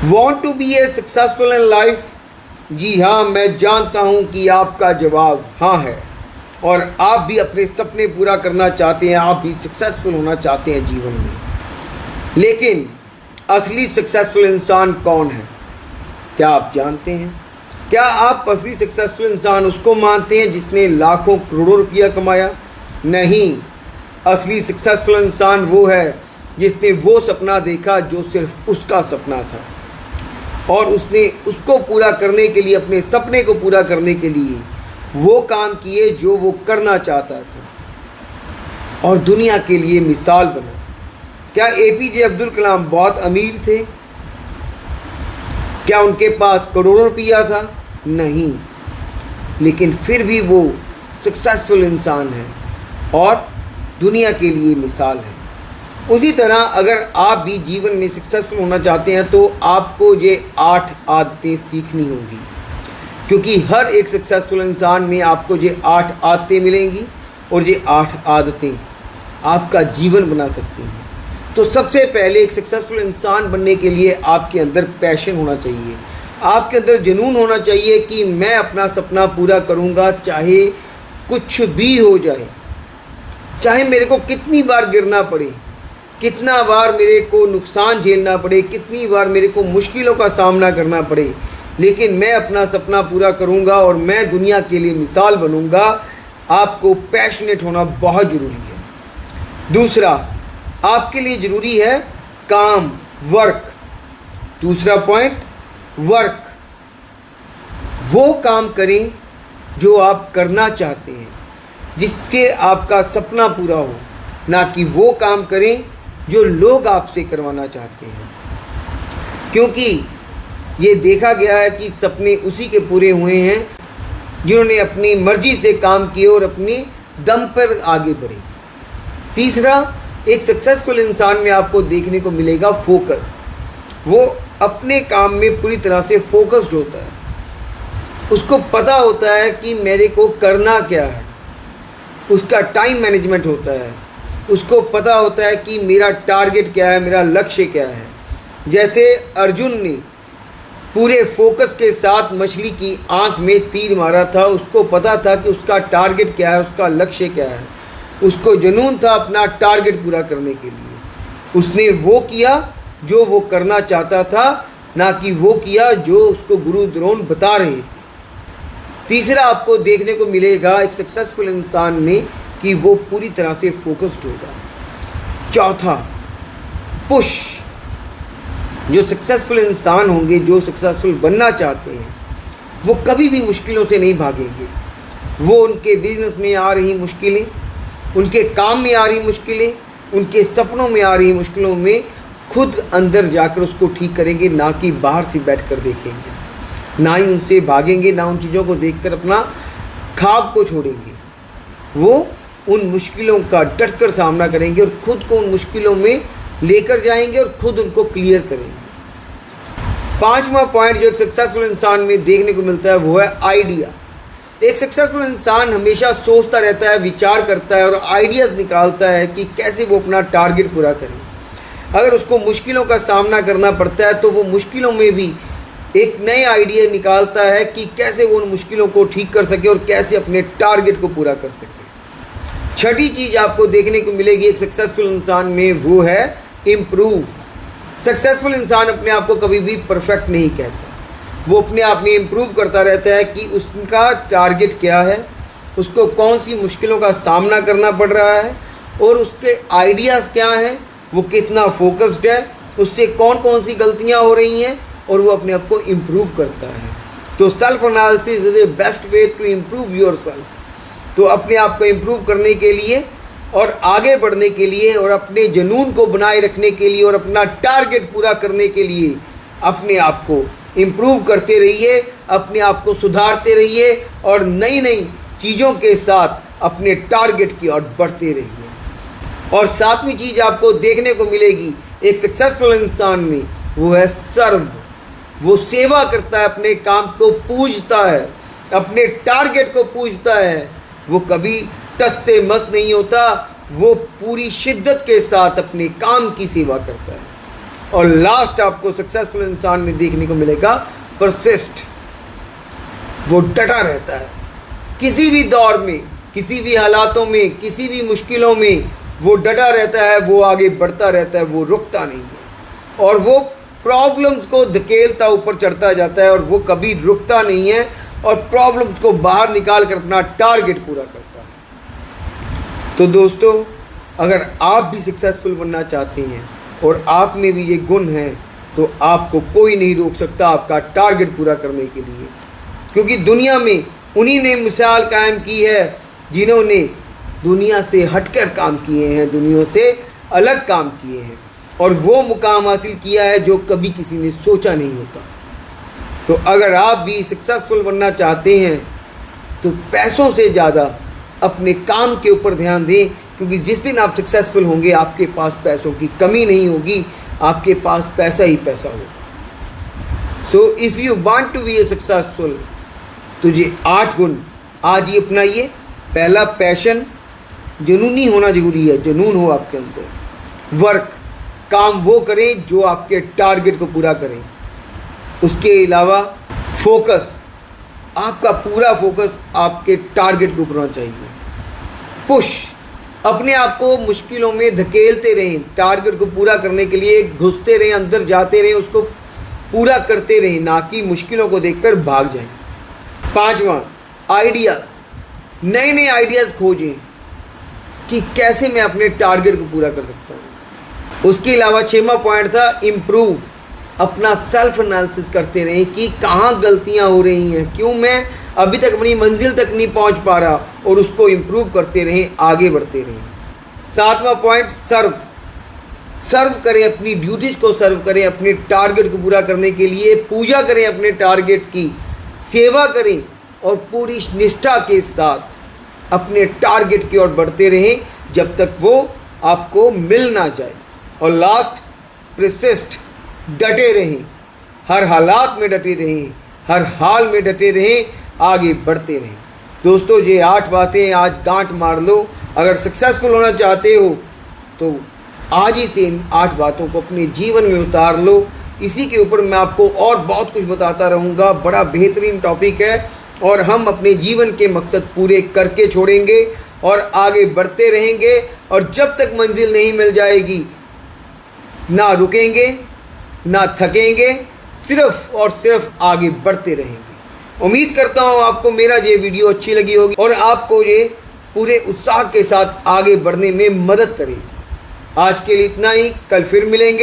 Want to be a successful in life? जी हाँ, मैं जानता हूँ कि आपका जवाब हाँ है और आप भी अपने सपने पूरा करना चाहते हैं, आप भी सक्सेसफुल होना चाहते हैं जीवन में। लेकिन असली सक्सेसफुल इंसान कौन है, क्या आप जानते हैं? क्या आप असली सक्सेसफुल इंसान उसको मानते हैं जिसने लाखों करोड़ों रुपया कमाया? नहीं, असली सक्सेसफुल इंसान वो है जिसने वो सपना देखा जो सिर्फ उसका सपना था और उसने उसको पूरा करने के लिए, अपने सपने को पूरा करने के लिए वो काम किए जो वो करना चाहता था और दुनिया के लिए मिसाल बना। क्या एपीजे अब्दुल कलाम बहुत अमीर थे? क्या उनके पास करोड़ों रुपया था? नहीं, लेकिन फिर भी वो सक्सेसफुल इंसान है और दुनिया के लिए मिसाल है। उसी तरह अगर आप भी जीवन में सक्सेसफुल होना चाहते हैं तो आपको ये 8 आदतें सीखनी होंगी, क्योंकि हर एक सक्सेसफुल इंसान में आपको ये 8 आदतें मिलेंगी और ये 8 आदतें आपका जीवन बना सकती हैं। तो सबसे पहले एक सक्सेसफुल इंसान बनने के लिए आपके अंदर पैशन होना चाहिए, आपके अंदर जुनून होना चाहिए कि मैं अपना सपना पूरा करूँगा, चाहे कुछ भी हो जाए, चाहे मेरे को कितनी बार गिरना पड़े, कितना बार मेरे को नुकसान झेलना पड़े, कितनी बार मेरे को मुश्किलों का सामना करना पड़े, लेकिन मैं अपना सपना पूरा करूंगा और मैं दुनिया के लिए मिसाल बनूंगा। आपको पैशनेट होना बहुत ज़रूरी है। दूसरा, आपके लिए ज़रूरी है काम, वर्क। दूसरा पॉइंट, वर्क। वो काम करें जो आप करना चाहते हैं, जिसके आपका सपना पूरा हो, ना कि वो काम करें जो लोग आपसे करवाना चाहते हैं। क्योंकि ये देखा गया है कि सपने उसी के पूरे हुए हैं जिन्होंने अपनी मर्जी से काम किए और अपनी दम पर आगे बढ़े। तीसरा, एक सक्सेसफुल इंसान में आपको देखने को मिलेगा फोकस। वो अपने काम में पूरी तरह से फोकस्ड होता है, उसको पता होता है कि मेरे को करना क्या है, उसका टाइम मैनेजमेंट होता है, उसको पता होता है कि मेरा टारगेट क्या है, मेरा लक्ष्य क्या है। जैसे अर्जुन ने पूरे फोकस के साथ मछली की आंख में तीर मारा था, उसको पता था कि उसका टारगेट क्या है, उसका लक्ष्य क्या है, उसको जुनून था अपना टारगेट पूरा करने के लिए। उसने वो किया जो वो करना चाहता था, ना कि वो किया जो उसको गुरु द्रोण बता रहे थे। तीसरा, आपको देखने को मिलेगा एक सक्सेसफुल इंसान में कि वो पूरी तरह से फोकस्ड होगा। चौथा, पुश। जो सक्सेसफुल इंसान होंगे, जो सक्सेसफुल बनना चाहते हैं, वो कभी भी मुश्किलों से नहीं भागेंगे। वो उनके बिजनेस में आ रही मुश्किलें, उनके काम में आ रही मुश्किलें, उनके सपनों में आ रही मुश्किलों में खुद अंदर जाकर उसको ठीक करेंगे, ना कि बाहर से बैठ कर देखेंगे। ना ही उनसे भागेंगे, ना उन चीज़ों को देखकर अपना ख्वाब को छोड़ेंगे। वो उन मुश्किलों का डटकर सामना करेंगे और खुद को उन मुश्किलों में लेकर जाएंगे और खुद उनको क्लियर करेंगे। पांचवा पॉइंट जो एक सक्सेसफुल इंसान में देखने को मिलता है वो है आइडिया। एक सक्सेसफुल इंसान हमेशा सोचता रहता है, विचार करता है और आइडियाज़ निकालता है कि कैसे वो अपना टारगेट पूरा करे। अगर उसको मुश्किलों का सामना करना पड़ता है तो वो मुश्किलों में भी एक नए आइडिया निकालता है कि कैसे वो उन मुश्किलों को ठीक कर सके और कैसे अपने टारगेट को पूरा कर सके। छठी चीज़ आपको देखने को मिलेगी एक सक्सेसफुल इंसान में, वो है इम्प्रूव। सक्सेसफुल इंसान अपने आप को कभी भी परफेक्ट नहीं कहता, वो अपने आप में इम्प्रूव करता रहता है कि उसका टारगेट क्या है, उसको कौन सी मुश्किलों का सामना करना पड़ रहा है और उसके आइडियाज़ क्या हैं, वो कितना फोकस्ड है, उससे कौन कौन सी गलतियाँ हो रही हैं और वो अपने आप को इम्प्रूव करता है। तो self analysis is a best way to improve your self. तो अपने आप को इम्प्रूव करने के लिए और आगे बढ़ने के लिए और अपने जुनून को बनाए रखने के लिए और अपना टारगेट पूरा करने के लिए अपने आप को इम्प्रूव करते रहिए, अपने आप को सुधारते रहिए और नई नई चीज़ों के साथ अपने टारगेट की ओर बढ़ते रहिए। और सातवीं चीज़ आपको देखने को मिलेगी एक सक्सेसफुल इंसान में, वो है सर्व। वो सेवा करता है, अपने काम को पूजता है, अपने टारगेट को पूजता है। वो कभी टस से मस नहीं होता, वो पूरी शिद्दत के साथ अपने काम की सेवा करता है। और लास्ट आपको सक्सेसफुल इंसान में देखने को मिलेगा परसिस्ट। वो डटा रहता है किसी भी दौर में, किसी भी हालातों में, किसी भी मुश्किलों में वो डटा रहता है, वो आगे बढ़ता रहता है, वो रुकता नहीं है और वो प्रॉब्लम्स को धकेलता ऊपर चढ़ता जाता है और वो कभी रुकता नहीं है और प्रॉब्लम्स को बाहर निकाल कर अपना टारगेट पूरा करता है। तो दोस्तों, अगर आप भी सक्सेसफुल बनना चाहते हैं और आप में भी ये गुण है तो आपको कोई नहीं रोक सकता आपका टारगेट पूरा करने के लिए, क्योंकि दुनिया में उन्हीं ने मिसाल कायम की है जिन्होंने दुनिया से हटकर काम किए हैं, दुनिया से अलग काम किए हैं और वो मुकाम हासिल किया है जो कभी किसी ने सोचा नहीं होता। तो अगर आप भी सक्सेसफुल बनना चाहते हैं तो पैसों से ज़्यादा अपने काम के ऊपर ध्यान दें, क्योंकि जिस दिन आप सक्सेसफुल होंगे आपके पास पैसों की कमी नहीं होगी, आपके पास पैसा ही पैसा होगा। So if you want to be a successful, तो ये 8 गुण आज ही अपनाइए। पहला, पैशन, जुनूनी होना जरूरी है, जुनून हो आपके अंदर। वर्क, काम वो करें जो आपके टारगेट को पूरा करें। उसके अलावा फोकस, आपका पूरा फोकस आपके टारगेट के ऊपर होना चाहिए। पुश, अपने आप को मुश्किलों में धकेलते रहें, टारगेट को पूरा करने के लिए घुसते रहें, अंदर जाते रहें, उसको पूरा करते रहें, ना कि मुश्किलों को देखकर भाग जाएं। 5वां, आइडियाज़, नए नए आइडियाज़ खोजें कि कैसे मैं अपने टारगेट को पूरा कर सकता हूँ। उसके अलावा 6वां पॉइंट था इम्प्रूव, अपना सेल्फ एनालिसिस करते रहें कि कहाँ गलतियाँ हो रही हैं, क्यों मैं अभी तक अपनी मंजिल तक नहीं पहुँच पा रहा, और उसको इम्प्रूव करते रहें, आगे बढ़ते रहें। 7वां पॉइंट सर्व करें, अपनी ड्यूटीज़ को सर्व करें, अपने टारगेट को पूरा करने के लिए पूजा करें, अपने टारगेट की सेवा करें और पूरी निष्ठा के साथ अपने टारगेट की ओर बढ़ते रहें जब तक वो आपको मिल ना जाए। और लास्ट, परसिस्ट, डटे रहें, हर हालात में डटे रहें, हर हाल में डटे रहें, आगे बढ़ते रहें। दोस्तों, ये 8 बातें आज गांठ मार लो। अगर सक्सेसफुल होना चाहते हो तो आज ही से इन 8 बातों को अपने जीवन में उतार लो। इसी के ऊपर मैं आपको और बहुत कुछ बताता रहूँगा। बड़ा बेहतरीन टॉपिक है और हम अपने जीवन के मकसद पूरे करके छोड़ेंगे और आगे बढ़ते रहेंगे, और जब तक मंजिल नहीं मिल जाएगी ना रुकेंगे ना थकेंगे, सिर्फ और सिर्फ आगे बढ़ते रहेंगे। उम्मीद करता हूँ आपको मेरा ये वीडियो अच्छी लगी होगी और आपको ये पूरे उत्साह के साथ आगे बढ़ने में मदद करेगी। आज के लिए इतना ही, कल फिर मिलेंगे।